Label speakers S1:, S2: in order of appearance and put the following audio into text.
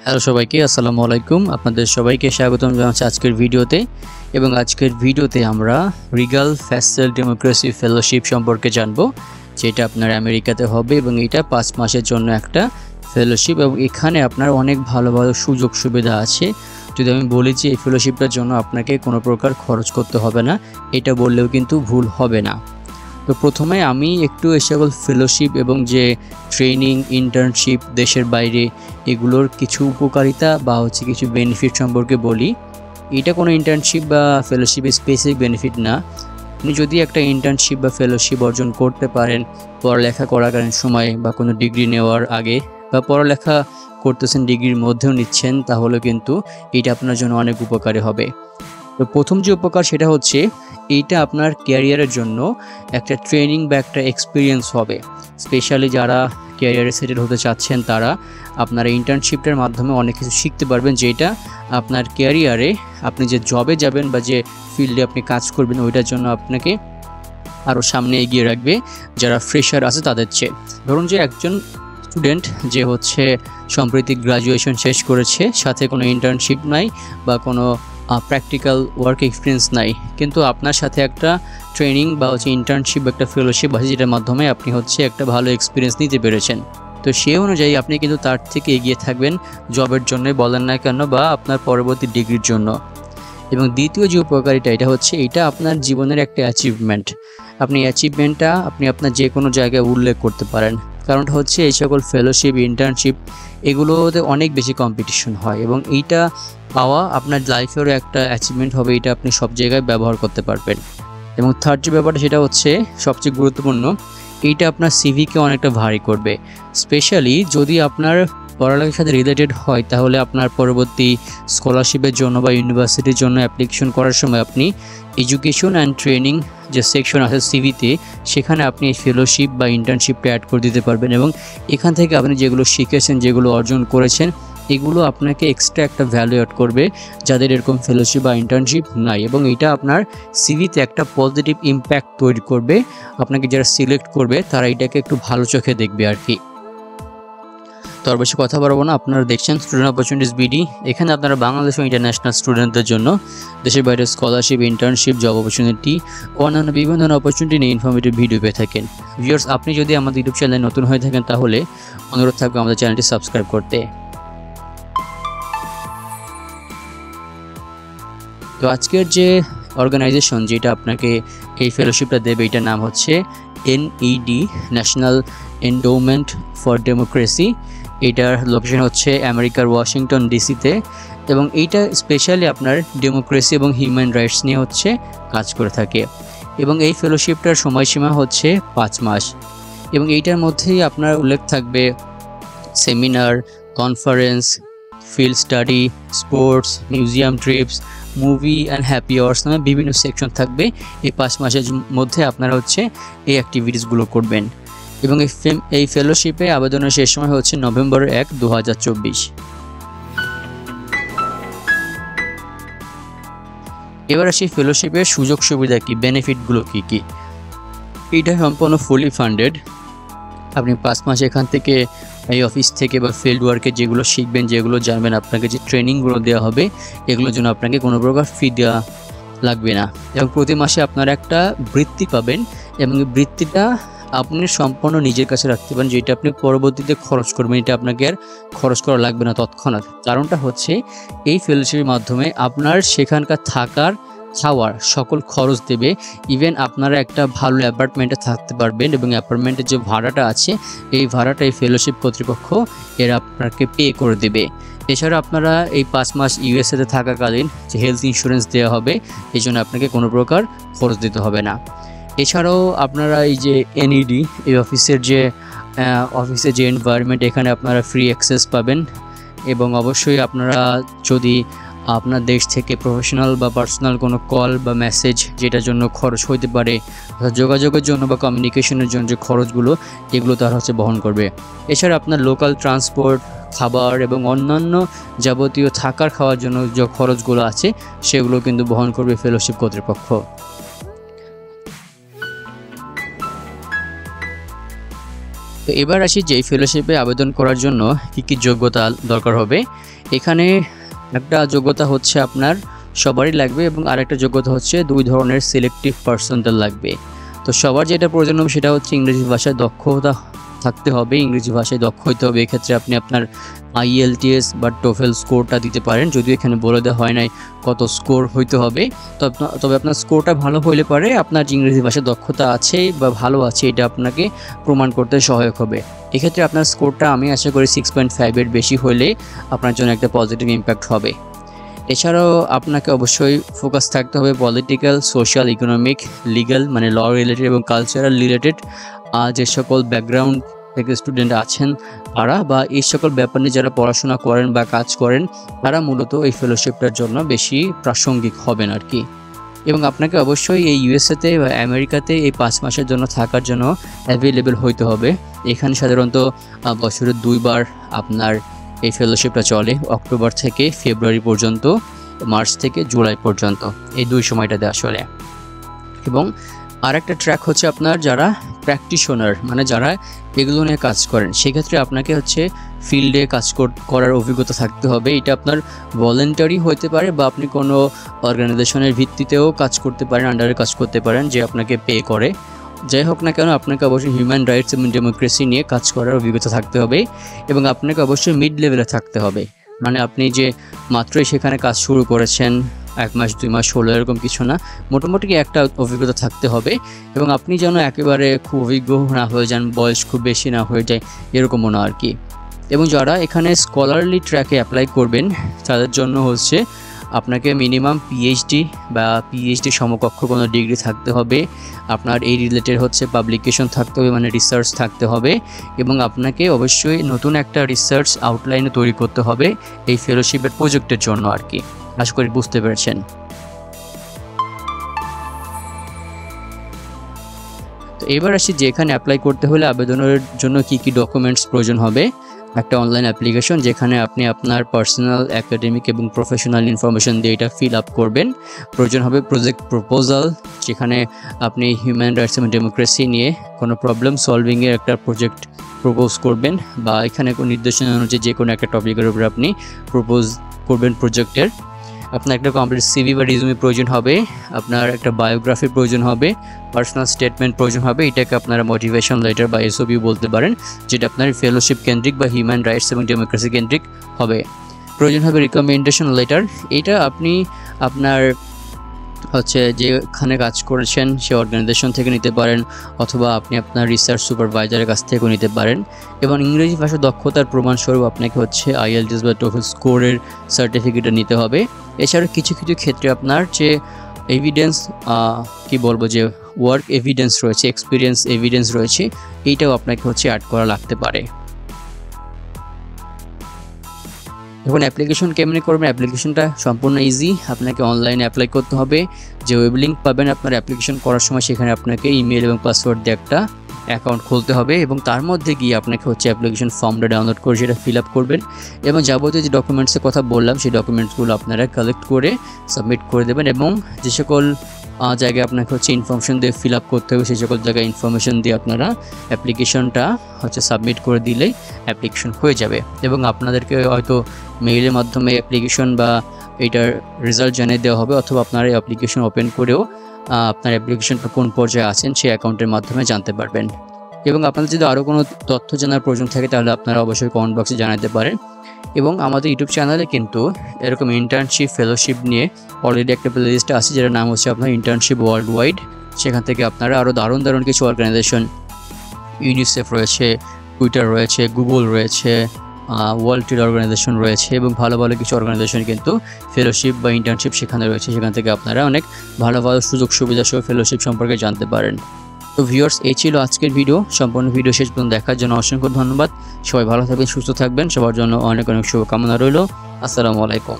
S1: Hello সবাইকে, আসসালামু আলাইকুম। আপনাদের সবাইকে স্বাগতম জানাচ্ছি আজকের ভিডিওতে। এবং আজকের ভিডিওতে আমরা রিগাল ফ্যাসেল ডেমোক্রেসি ফেলোশিপ সম্পর্কে জানব, যেটা আপনার আমেরিকাতে হবে এবং এটা 5 মাসের জন্য একটা ফেলোশিপ। এবং এখানে আপনার অনেক ভালো ভালো সুযোগ সুবিধা আছে। যদি আমি বলি যে এই ফেলোশিপটার জন্য আপনাকে কোনো প্রকার খরচ করতে হবে না, এটা বললেও কিন্তু ভুল হবে না। তো প্রথমে আমি একটু এই সকল ফেলোশিপ এবং যে ট্রেনিং, ইন্টার্নশিপ দেশের বাইরে, এগুলোর কিছু উপকারিতা বা কিছু বেনিফিট সম্পর্কে বলি। এটা কোনো ইন্টার্নশিপ বা ফেলোশিপ স্পেসিফিক বেনিফিট না। আপনি যদি একটা ইন্টার্নশিপ বা ফেলোশিপ অর্জন করতে পারেন পড়ালেখা করাকালীন সময়ে বা কোনো ডিগ্রি নেওয়ার আগে, বা পড়ালেখা করতেছেন ডিগ্রির মধ্যেও নিচ্ছেন, তাহলে কিন্তু এটা আপনার জন্য অনেক উপকারী হবে। তো প্রথম যে উপকার সেটা হচ্ছে এইটা আপনার ক্যারিয়ারের জন্য একটা ট্রেনিং বা একটা এক্সপিরিয়েন্স হবে। স্পেশালি যারা ক্যারিয়ারে সেটেল হতে চাচ্ছেন তারা আপনার ইন্টার্নশিপটার মাধ্যমে অনেক কিছু শিখতে পারবেন, যেটা আপনার ক্যারিয়ারে আপনি যে জবে যাবেন বা যে ফিল্ডে আপনি কাজ করবেন ওইটার জন্য আপনাকে আরও সামনে এগিয়ে রাখবে যারা ফ্রেশার আছে তাদের চেয়ে। ধরুন যে একজন স্টুডেন্ট যে সম্প্রতি গ্রাজুয়েশন শেষ করেছে, সাথে কোনো ইন্টার্নশিপ নাই বা কোনো প্র্যাকটিক্যাল ওয়ার্ক এক্সপিরিয়েন্স নাই, কিন্তু আপনার সাথে একটা ট্রেনিং বা ইন্টার্নশিপ, একটা ফেলোশিপ আছে যেটার মাধ্যমে আপনি একটা ভালো এক্সপিরিয়েন্স নিতে পেরেছেন। তো সেই অনুযায়ী আপনি কিন্তু তার থেকে এগিয়ে থাকবেন জবের জন্য বলেন না কেন, বা আপনার পরবর্তী ডিগ্রির জন্য। এবং দ্বিতীয় যে উপকারিতা এটা হচ্ছে, এটা আপনার জীবনের একটা অ্যাচিভমেন্ট। আপনি অ্যাচিভমেন্টটা আপনি আপনার যে কোনো জায়গায় উল্লেখ করতে পারেন। কারণটা হচ্ছে এই সকল ফেলোশিপ, ইন্টার্নশিপ এগুলোতে অনেক বেশি কম্পিটিশন হয়, এবং এইটা পাওয়া আপনার লাইফেরও একটা অ্যাচিভমেন্ট হবে। এটা আপনি সব জায়গায় ব্যবহার করতে পারবেন। এবং থার্ড যে ব্যাপারটা সেটা হচ্ছে সবচেয়ে গুরুত্বপূর্ণ, এইটা আপনার সিভিকে অনেকটা ভারী করবে। স্পেশালি যদি আপনার পড়ালেখার সাথে রিলেটেড হয়, তাহলে আপনার পরবর্তী স্কলারশিপের জন্য বা ইউনিভার্সিটির জন্য অ্যাপ্লিকেশন করার সময় আপনি এডুকেশন অ্যান্ড ট্রেনিং যে সেকশন আছে সিভিতে, সেখানে আপনি ফেলোশিপ বা ইন্টার্নশিপটা অ্যাড করে দিতে পারবেন। এবং এখান থেকে আপনি যেগুলো শিখেছেন, যেগুলো অর্জন করেছেন, এগুলো আপনাকে এক্সট্রা একটা ভ্যালু অ্যাড করবে যাদের এরকম ফেলোশিপ বা ইন্টার্নশিপ নাই। এবং এটা আপনার সিভিতে একটা পজিটিভ ইম্প্যাক্ট তৈরি করবে। আপনাকে যারা সিলেক্ট করবে তারা এটাকে একটু ভালো চোখে দেখবে আর কি। তো আর বেশি কথা বলবো না, আপনারা দেখছেন স্টুডেন্ট অপরচুনিটিস বিডি। এখানে আপনারা বাংলাদেশ ও ইন্টারন্যাশনাল স্টুডেন্টদের জন্য দেশের বাইরে স্কলারশিপ, ইন্টার্নশিপ, জব অপরচুনিটি, অন্যান্য বিভিন্ন ধরনের অপরচুনিটি নিয়ে ইনফরমেটিভ ভিডিও পেয়ে থাকেন। ভিউয়ার্স, আপনি যদি আমাদের ইউটিউব চ্যানেলে নতুন হয়ে থাকেন তাহলে অনুরোধ থাকবে আমাদের চ্যানেলটি সাবস্ক্রাইব করতে। তো আজকের যে অর্গানাইজেশন যেটা আপনাকে এই ফেলোশিপটা দেবে, এটার নাম হচ্ছে NED, national endowment for democracy. এটার লোকেশন হচ্ছে আমেরিকার ওয়াশিংটন ডিসিতে, এবং এইটা স্পেশালি আপনার ডেমোক্রেসি এবং হিউম্যান রাইটস নিয়ে কাজ করে থাকে। এবং এই ফেলোশিপটার সময়সীমা হচ্ছে 5 মাস। এবং এইটার মধ্যেই আপনার উল্লেখ থাকবে seminar, conference, field study, sports, museum TRIPS, movie and happy hours নামে বিভিন্ন সেকশন থাকবে। এই 5 মাসের মধ্যে আপনারা এই অ্যাক্টিভিটিসগুলো করবেন। এবং এই ফেলোশিপে আবেদনের শেষ সময় হচ্ছে নভেম্বর 1, 2024। এবার আসি ফেলোশিপের সুযোগ সুবিধা কী, বেনিফিটগুলো কী কী। এইটা সম্পূর্ণ ফুলি ফান্ডেড। আপনি 5 মাস এখান থেকে এই অফিস থেকে বা ফিল্ড ওয়ার্কে যেগুলো শিখবেন, যেগুলো জানবেন, আপনাকে যে ট্রেনিংগুলো দেওয়া হবে, এগুলোর জন্য আপনাকে কোনো প্রকার ফি দেওয়া লাগবে না। এবং প্রতি মাসে আপনারা একটা বৃত্তি পাবেন, এবং এই বৃত্তিটা আপনি সম্পূর্ণ নিজের কাছে রাখতে পারেন, যেটা আপনি পরবর্তীতে খরচ করবেন। এটা আপনাকে আর খরচ করা লাগবে না তৎক্ষণাৎ। কারণটা হচ্ছে এই ফেলোশিপের মাধ্যমে আপনার সেখানকার থাকার, খাওয়ার সকল খরচ দেবে। ইভেন আপনারা একটা ভালো অ্যাপার্টমেন্টে থাকতে পারবেন, এবং অ্যাপার্টমেন্টের যে ভাড়াটা আছে এই ভাড়াটা এই ফেলোশিপ কর্তৃপক্ষ এরা আপনাকে পে করে দেবে। এছাড়া আপনারা এই 5 মাস ইউএসএতে থাকাকালীন যে হেলথ ইন্স্যুরেন্স দেওয়া হবে, এই জন্য আপনাকে কোনো প্রকার খরচ দিতে হবে না। এছাড়াও আপনারা এই যে NED, এই অফিসের যে এনভায়রনমেন্ট, এখানে আপনারা ফ্রি অ্যাক্সেস পাবেন। এবং অবশ্যই আপনারা যদি আপনার দেশ থেকে প্রফেশনাল বা পার্সোনাল কোনো কল বা মেসেজ, যেটার জন্য খরচ হতে পারে, যোগাযোগের জন্য বা কমিউনিকেশনের জন্য যে খরচগুলো, এগুলো তারা বহন করবে। এছাড়া আপনার লোকাল ট্রান্সপোর্ট, খাবার এবং অন্যান্য যাবতীয় থাকার খাওয়ার জন্য যে খরচগুলো আছে সেগুলো কিন্তু বহন করবে ফেলোশিপ কর্তৃপক্ষ। তো এবার আসি যে এই ফেলোশিপে আবেদন করার জন্য কী যোগ্যতা দরকার হবে। এখানে একটা যোগ্যতা হচ্ছে আপনার সবারই লাগবে এবং আরেকটা যোগ্যতা হচ্ছে 2 ধরনের সিলেক্টিভ পার্সনদের লাগবে। তো সবার যেটা প্রয়োজন হবে সেটা হচ্ছে ইংরেজি ভাষায় দক্ষতা থাকতে হবে, ইংরেজি ভাষায় দক্ষ হতে হবে। এক্ষেত্রে আপনি আপনার IELTS বা টোফেল স্কোরটা দিতে পারেন, যদিও এখানে বলে দেওয়া হয় নাই কত স্কোর হইতে হবে। তবে আপনার স্কোরটা ভালো হইলে পারে আপনার ইংরেজি ভাষায় দক্ষতা আছে বা ভালো আছে এটা আপনাকে প্রমাণ করতে সহায়ক হবে। এক্ষেত্রে আপনার স্কোরটা আমি আশা করি 6.5 বেশি হলে আপনার জন্য একটা পজিটিভ ইম্প্যাক্ট হবে। এছাড়াও আপনাকে অবশ্যই ফোকাস থাকতে হবে পলিটিক্যাল, সোশ্যাল, ইকোনমিক, লিগ্যাল মানে ল রিলেটেড এবং কালচারাল রিলেটেড যে সকল ব্যাকগ্রাউন্ড থেকে স্টুডেন্ট আছেন তারা বা এই সকল ব্যাপার নিয়ে যারা পড়াশোনা করেন বা কাজ করেন তারা মূলত এই ফেলোশিপটার জন্য বেশি প্রাসঙ্গিক হবেন আর কি। এবং আপনাকে অবশ্যই এই USA-তে বা আমেরিকাতে এই 5 মাসের জন্য থাকার জন্য অ্যাভেলেবেল হইতে হবে। এখানে সাধারণত বছরে 2 বার আপনার এই ফেলোশিপটা চলে, অক্টোবর থেকে ফেব্রুয়ারি পর্যন্ত, মার্চ থেকে জুলাই পর্যন্ত, এই 2 সময়টাতে আসলে। এবং আরেকটা ট্র্যাক হচ্ছে আপনার যারা প্র্যাকটিশনার মানে যারা এগুলো নিয়ে কাজ করেন, সেক্ষেত্রে আপনাকে হচ্ছে ফিল্ডে কাজ করার অভিজ্ঞতা থাকতে হবে। এটা আপনার ভলেন্টারি হতে পারে বা আপনি কোনো অর্গানাইজেশনের ভিত্তিতেও কাজ করতে পারেন, আন্ডারে কাজ করতে পারেন যে আপনাকে পে করে। যাই হোক না কেন আপনাকে অবশ্যই হিউম্যান রাইটস এবং ডেমোক্রেসি নিয়ে কাজ করার অভিজ্ঞতা থাকতে হবে এবং আপনাকে অবশ্যই মিড লেভেলে থাকতে হবে। মানে আপনি যে মাত্রই সেখানে কাজ শুরু করেছেন 1 মাস 2 মাস হলো এরকম কিছু না, মোটামুটি একটা অভিজ্ঞতা থাকতে হবে এবং আপনি যেন একেবারে খুব অভিজ্ঞ না হয়ে যান, বয়স খুব বেশি না হয়ে যায় এরকমও না আর কি। এবং যারা এখানে স্কলারলি ট্র্যাকে অ্যাপ্লাই করবেন তাদের জন্য হচ্ছে আপনাকে মিনিমাম PhD বা PhD সমকক্ষ কোনো ডিগ্রি থাকতে হবে, আপনার এই রিলেটেড হচ্ছে পাবলিকেশন থাকতে হবে মানে রিসার্চ থাকতে হবে এবং আপনাকে অবশ্যই নতুন একটা রিসার্চ আউটলাইনে তৈরি করতে হবে এই ফেলোশিপের প্রজেক্টের জন্য আর কি। আশা করি বুঝতে পেরেছেন। তো এবার আসি যে এখানে অ্যাপ্লাই করতে হলে আবেদনের জন্য কি ডকুমেন্টস প্রয়োজন হবে। একটা অনলাইন অ্যাপ্লিকেশন যেখানে আপনি আপনার পার্সোনাল, একাডেমিক এবং প্রফেশনাল ইনফরমেশন দিয়ে এটা ফিল আপ করবেন। প্রয়োজন হবে প্রজেক্ট প্রপোজাল, যেখানে আপনি হিউম্যান রাইটস এবং ডেমোক্রেসি নিয়ে কোনো প্রবলেম সলভিংয়ের একটা প্রজেক্ট প্রপোজ করবেন বা এখানে কোনো নির্দেশনা অনুযায়ী যে কোনো একটা টপিকের উপরে আপনি প্রপোজ করবেন প্রজেক্টের। আপনার একটা কমপ্লিট CV বা রিজুমি প্রয়োজন হবে, আপনার একটা বায়োগ্রাফির প্রয়োজন হবে, পার্সোনাল স্টেটমেন্ট প্রয়োজন হবে। এটাকে আপনারা মোটিভেশন লেটার বা SOP বলতে পারেন, যেটা আপনার ফেলোশিপ কেন্দ্রিক বা হিউম্যান রাইটস এবং ডেমোক্রেসি কেন্দ্রিক হবে। প্রয়োজন হবে রিকমেন্ডেশন লেটার, এটা আপনি আপনার হচ্ছে যেখানে কাজ করেছেন সে অর্গানাইজেশন থেকে নিতে পারেন অথবা আপনি আপনার রিসার্চ সুপারভাইজারের কাছ থেকেও নিতে পারেন। এবং ইংরেজি ভাষা দক্ষতার প্রমাণস্বরূপ আপনাকে হচ্ছে IELTS বা টোফেল স্কোরের সার্টিফিকেটটা নিতে হবে। এছাড়া কিছু ক্ষেত্রে আপনার যে এভিডেন্স কি বলবো যে ওয়ার্ক এভিডেন্স রয়েছে, এক্সপিরিয়েন্স এভিডেন্স রয়েছে, এইটাও আপনাকে হচ্ছে অ্যাড করা লাগতে পারে। এখন অ্যাপ্লিকেশন কেমনে করবেন? অ্যাপ্লিকেশনটা সম্পূর্ণ ইজি। আপনাকে অনলাইনে অ্যাপ্লাই করতে হবে। যে ওয়েব লিঙ্ক পাবেন আপনার অ্যাপ্লিকেশন করার সময় সেখানে আপনাকে ইমেল এবং পাসওয়ার্ড দিয়ে একটা অ্যাকাউন্ট খুলতে হবে এবং তার মধ্যে গিয়ে আপনাকে হচ্ছে অ্যাপ্লিকেশন ফর্মটা ডাউনলোড করে সেটা ফিল আপ করবেন এবং যাবতীয় যে ডকুমেন্টসের কথা বললাম সেই ডকুমেন্টসগুলো আপনারা কালেক্ট করে সাবমিট করে দেবেন এবং যে সকল জায়গায় আপনাকে হচ্ছে ইনফরমেশন দিয়ে ফিল আপ করতে হবে সেই সকল জায়গায় ইনফরমেশন দিয়ে আপনারা অ্যাপ্লিকেশনটা হচ্ছে সাবমিট করে দিলেই অ্যাপ্লিকেশন হয়ে যাবে এবং আপনাদেরকে হয়তো মেইলের মাধ্যমে অ্যাপ্লিকেশন বা এটার রেজাল্ট জানিয়ে দেওয়া হবে অথবা আপনারা এই অ্যাপ্লিকেশন ওপেন করেও আপনার অ্যাপ্লিকেশনটা কোন পর্যায়ে আছেন সেই অ্যাকাউন্টের মাধ্যমে জানতে পারবেন। এবং আপনাদের যদি আরও কোনো তথ্য জানার প্রয়োজন থাকে তাহলে আপনারা অবশ্যই কমেন্ট বক্সে জানাতে পারেন। এবং আমাদের ইউটিউব চ্যানেলে কিন্তু এরকম ইন্টার্নশিপ ফেলোশিপ নিয়ে অলরেডি একটা প্লেলিস্ট আছে যেটার নাম হচ্ছে আপনার ইন্টার্নশিপ ওয়ার্ল্ড ওয়াইড। সেখান থেকে আপনারা আরও দারুণ কিছু অর্গানাইজেশন, ইউনিসেফ রয়েছে, টুইটার রয়েছে, গুগল রয়েছে, ওয়ার্ল্ড ট্রেড অর্গানাইজেশন রয়েছে এবং ভালো কিছু অর্গানাইজেশন কিন্তু ফেলোশিপ বা ইন্টার্নশিপ সেখানে রয়েছে। সেখান থেকে আপনারা অনেক ভালো সুযোগ সুবিধা সহ ফেলোশিপ সম্পর্কে জানতে পারেন। তো ভিউয়ার্স, এই ছিল আজকের ভিডিও। সম্পূর্ণ ভিডিও শেষ পর্যন্ত দেখার জন্য অসংখ্য ধন্যবাদ। সবাই ভালো থাকবেন, সুস্থ থাকবেন। সবার জন্য অনেক শুভকামনা রইল। আসসালামু আলাইকুম।